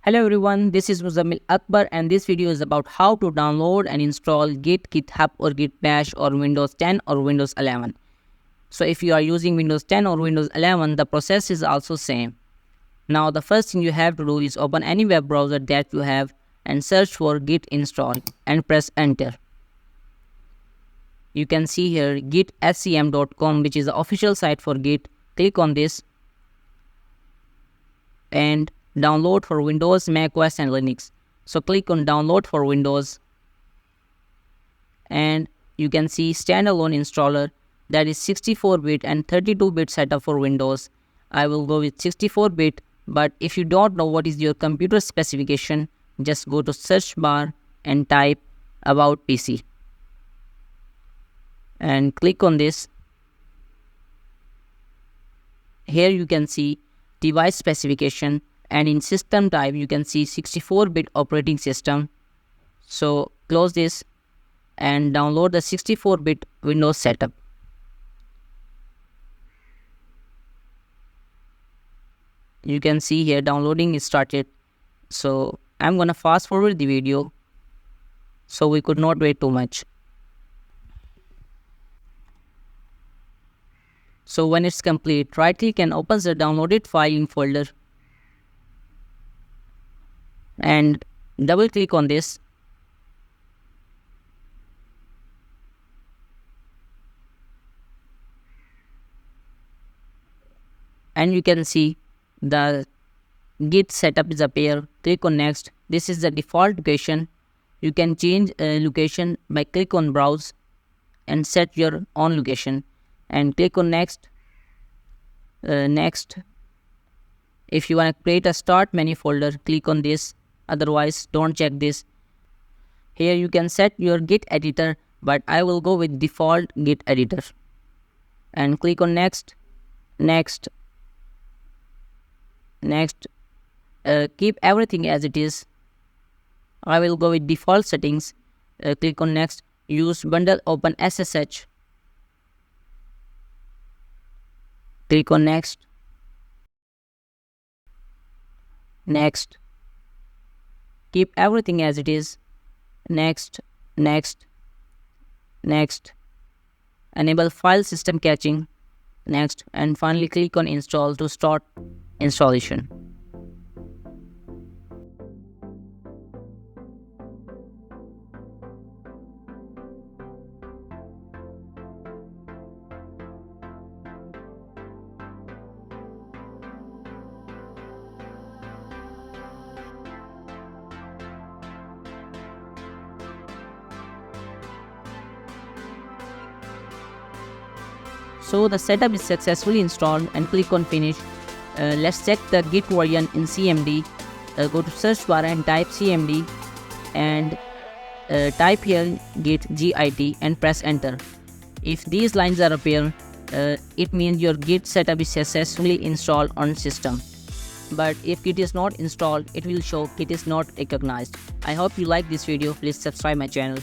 Hello everyone, this is Muzammil Akbar and this video is about how to download and install Git, GitHub or Git Bash or Windows 10 or Windows 11. So if you are using Windows 10 or Windows 11, the process is also same. Now the first thing you have to do is open any web browser that you have and search for Git install and press enter. You can see here gitscm.com, which is the official site for Git. Click on this and download for Windows, Mac OS and Linux. So click on download for Windows and you can see standalone installer, that is 64-bit and 32-bit setup for Windows. I will go with 64-bit, but if you don't know what is your computer specification, just go to search bar and type about PC and click on this. Here you can see device specification, and in system type you can see 64-bit operating system. So close this and download the 64-bit Windows setup. You can see here downloading is started. So I'm gonna fast forward the video so we could not wait too much. So when it's complete, right click and open the downloaded file in folder and double click on this. And you can see the Git setup is appear. Click on next. This is the default location. You can change location by click on browse and set your own location and click on next. Next. If you want to create a start menu folder, click on this. Otherwise, don't check this. Here you can set your Git editor, but I will go with default Git editor. And click on next, next, next. Keep everything as it is. I will go with default settings. Click on next. Use bundle open SSH. Click on next. Next. Keep everything as it is. Next, next, next. Enable file system caching. Next, and finally click on install to start installation. So the setup is successfully installed and click on finish. Let's check the Git version in CMD. Go to search bar and type CMD and type here git and press enter. If these lines are appear, it means your Git setup is successfully installed on system. But if Git is not installed, it will show Git is not recognized. I hope you like this video. Please subscribe my channel.